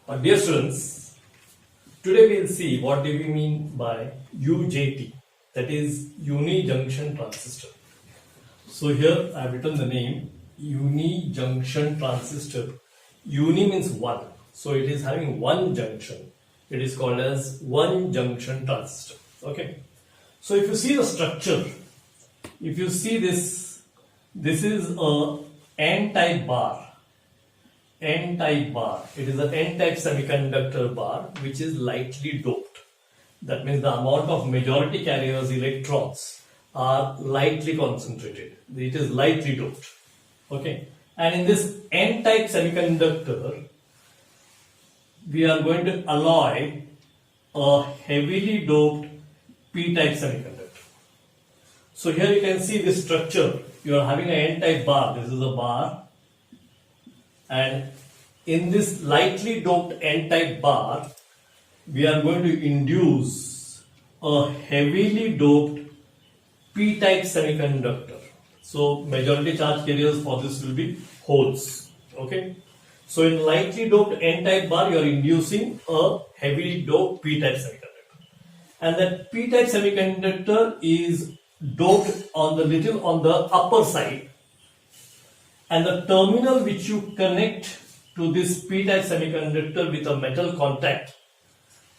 Dear students, today we will see what do we mean by UJT, that is Unijunction transistor. So here I have written the name Unijunction transistor. Uni means one, so it is having one junction. It is called as one junction transistor. Okay. So if you see the structure, if you see this is a N-type bar. N-type bar. It is an N-type semiconductor bar which is lightly doped. That means the amount of majority carriers electrons are lightly concentrated. It is lightly doped. Okay. And in this N-type semiconductor, we are going to alloy a heavily doped P-type semiconductor. So here you can see this structure. You are having an N-type bar. This is a bar. And in this lightly doped N-type bar, we are going to induce a heavily doped P-type semiconductor. So majority charge carriers for this will be holes. Okay. So in lightly doped N-type bar, you are inducing a heavily doped P-type semiconductor. And that P-type semiconductor is doped on the upper side. And the terminal which you connect to this P-type semiconductor with a metal contact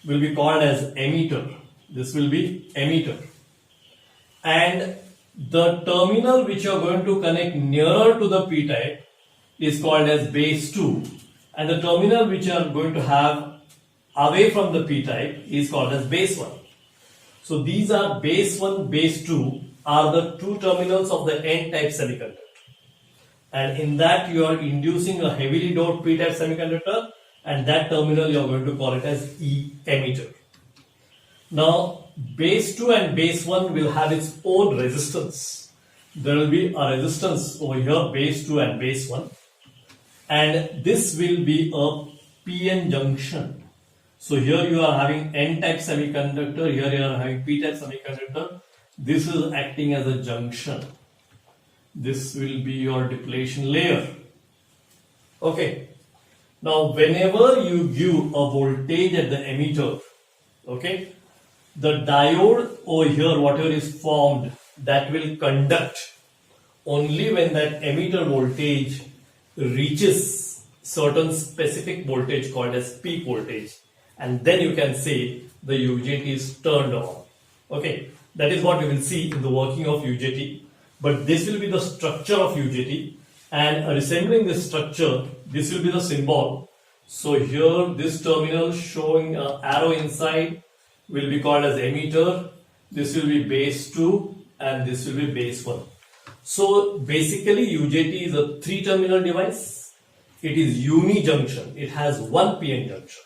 will be called as emitter. This will be emitter. And the terminal which you are going to connect nearer to the P-type is called as base 2. And the terminal which you are going to have away from the P-type is called as base 1. So these are base 1, base 2 are the two terminals of the N-type semiconductor. And in that you are inducing a heavily doped P-type semiconductor, and that terminal you are going to call it as emitter. Now base 2 and base 1 will have its own resistance. There will be a resistance over here, base 2 and base 1, and this will be a PN junction. So here you are having N-type semiconductor, here you are having P-type semiconductor. This is acting as a junction. This will be your depletion layer. Okay. Now whenever you give a voltage at the emitter, okay, the diode over here, whatever is formed, that will conduct only when that emitter voltage reaches certain specific voltage called as peak voltage, and then you can say the UJT is turned on. Okay, that is what we will see in the working of UJT. But this will be the structure of UJT, and resembling this structure, this will be the symbol. So here this terminal showing an arrow inside will be called as emitter. This will be base 2 and this will be base 1. So basically UJT is a 3-terminal device. It is unijunction. It has one PN junction.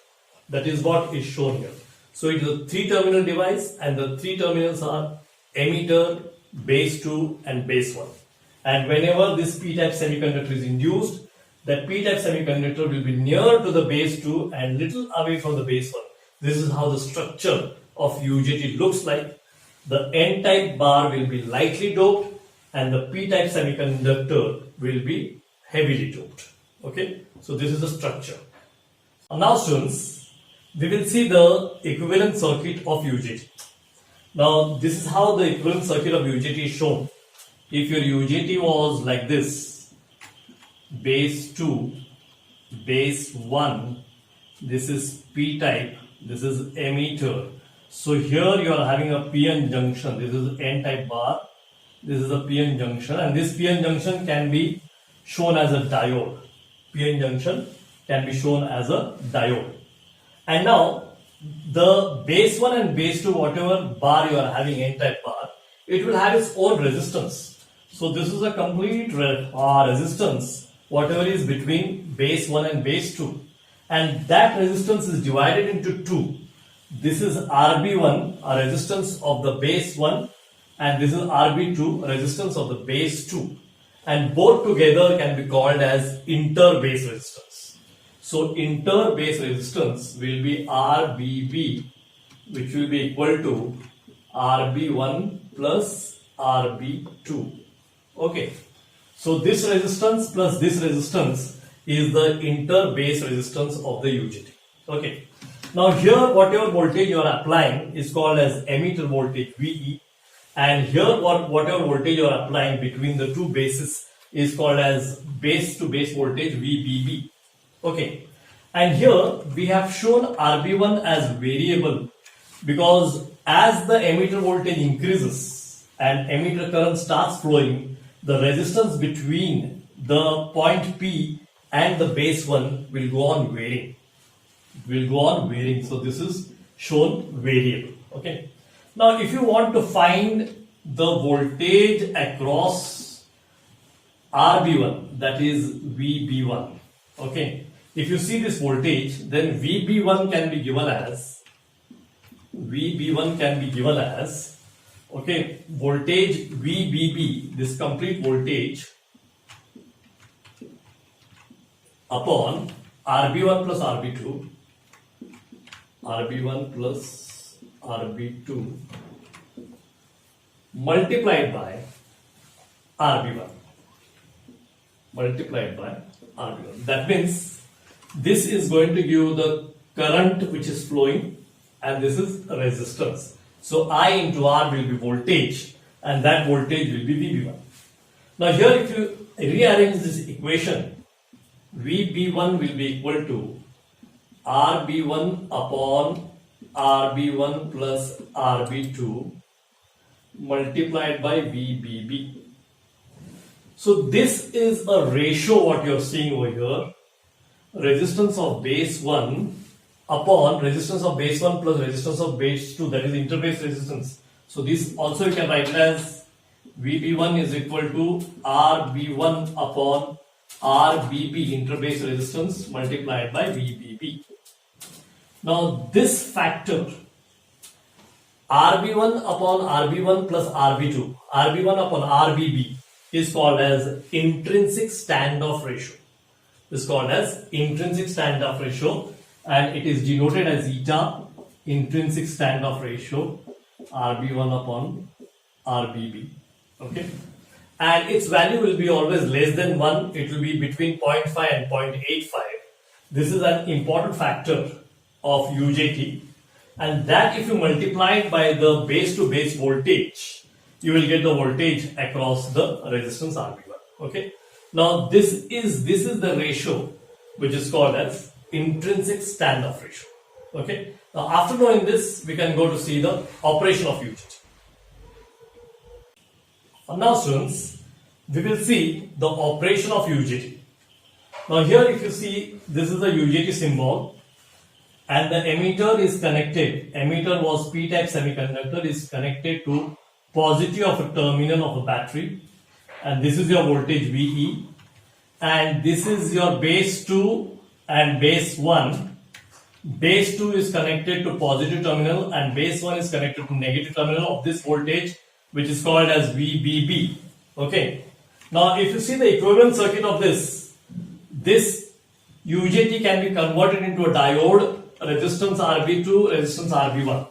That is what is shown here. So it is a 3-terminal device, and the 3 terminals are emitter, base 2 and base 1. And whenever this P-type semiconductor is induced, that P-type semiconductor will be near to the base 2 and little away from the base 1. This is how the structure of UJT looks like. The N-type bar will be lightly doped and the P-type semiconductor will be heavily doped. Okay, so this is the structure. Now students, we will see the equivalent circuit of UJT. Now this is how the equivalent circuit of UJT is shown. If your UJT was like this, base 2, base 1, this is P-type, this is emitter. So here you are having a PN junction. This is N-type bar, this is a PN junction, and this PN junction can be shown as a diode. PN junction can be shown as a diode. And now the base 1 and base 2, whatever bar you are having, N-type bar, it will have its own resistance. So this is a complete resistance, whatever is between base 1 and base 2. And that resistance is divided into 2. This is RB1, a resistance of the base 1, and this is RB2, resistance of the base 2. And both together can be called as inter-base resistance. So inter-base resistance will be RBB, which will be equal to RB1 plus RB2. Okay. So this resistance plus this resistance is the inter-base resistance of the UJT. Okay. Now here whatever voltage you are applying is called as emitter voltage VE, and here whatever voltage you are applying between the two bases is called as base to base voltage VBB. Okay. And here we have shown RB1 as variable because as the emitter voltage increases and emitter current starts flowing, the resistance between the point P and the base 1 will go on varying. So this is shown variable. Okay. Now if you want to find the voltage across RB1, that is VB1. Okay. If you see this voltage, then VB1 can be given as okay, voltage VBB, this complete voltage upon RB1 plus RB2 multiplied by RB1. That means this is going to give the current which is flowing and this is resistance. So I into R will be voltage and that voltage will be VB1. Now here if you rearrange this equation, VB1 will be equal to RB1 upon RB1 plus RB2 multiplied by VBB. So this is a ratio what you are seeing over here. Resistance of base 1 upon resistance of base 1 plus resistance of base 2, that is interbase resistance. So this also you can write it as VB1 is equal to RB1 upon RBB interbase resistance multiplied by VBB. Now this factor RB1 upon RB1 plus RB2, RB1 upon RBB is called as intrinsic standoff ratio. Is called as intrinsic standoff ratio and it is denoted as eta, intrinsic standoff ratio RB1 upon RBB. Okay, and its value will be always less than 1. It will be between 0.5 and 0.85. This is an important factor of UJT, and that if you multiply it by the base to base voltage, you will get the voltage across the resistance RB1. Okay. Now this is the ratio which is called as intrinsic standoff ratio. Okay. Now after knowing this, we can go to see the operation of UJT. Now students, we will see the operation of UJT. Now here if you see, this is the UJT symbol and the emitter is connected. Emitter was P-type semiconductor, is connected to positive of a terminal of a battery. And this is your voltage VE, and this is your base 2 and base 1. Base 2 is connected to positive terminal and base 1 is connected to negative terminal of this voltage, which is called as VBB. Okay. Now if you see the equivalent circuit of this UJT can be converted into a diode, resistance RB2, resistance RB1.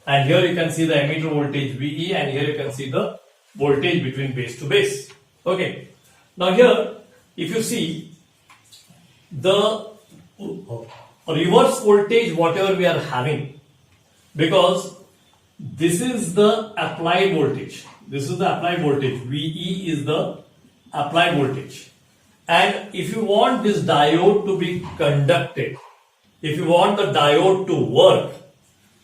And here you can see the emitter voltage VE and here you can see the voltage between base to base. Okay. Now here, if you see the reverse voltage, whatever we are having, because this is the applied voltage. This is the applied voltage. VE is the applied voltage. And if you want this diode to be conducted, if you want the diode to work,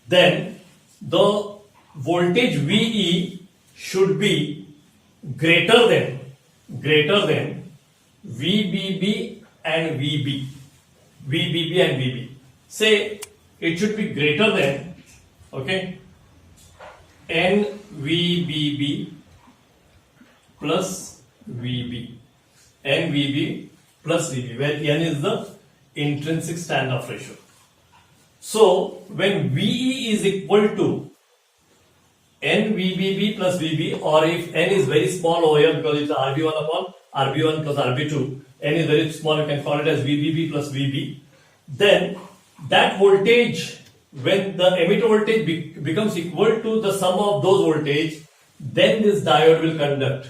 then the voltage VE should be greater than VBB and VB. VBB and VB. Say it should be greater than, okay, NVBB plus VB. NVB plus VB, where N is the intrinsic standoff ratio. So when VE is equal to NVBB plus VB, or if N is very small over here because it's RB1 upon RB1 plus RB2, N is very small, you can call it as VBB plus VB, then that voltage, when the emitter voltage becomes equal to the sum of those voltage, then this diode will conduct.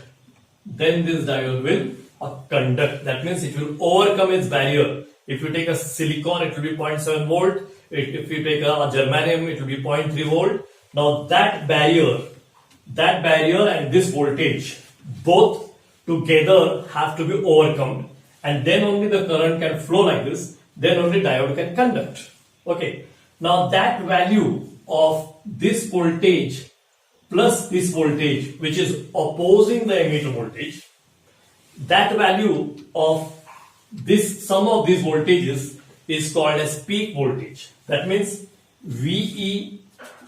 That means it will overcome its barrier. If you take a silicon, it will be 0.7 volt. If you take a germanium, it will be 0.3 volt. Now that barrier and this voltage, both together have to be overcome, and then only the current can flow like this, then only diode can conduct. Okay, now that value of this voltage plus this voltage, which is opposing the emitter voltage, that value of this sum of these voltages is called as peak voltage. That means VE,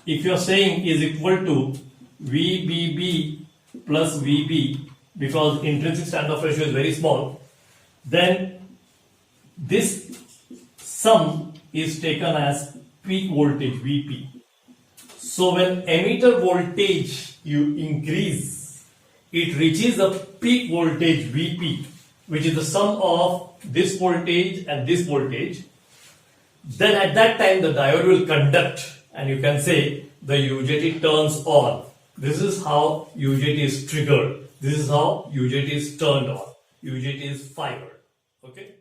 if you are saying, is equal to VBB plus VB, because intrinsic standoff ratio is very small, then this sum is taken as peak voltage VP. So when emitter voltage you increase, it reaches a peak voltage VP, which is the sum of this voltage and this voltage. Then at that time the diode will conduct, and you can say the UJT turns on. This is how UJT is triggered. This is how UJT is turned on. UJT is fired. Okay.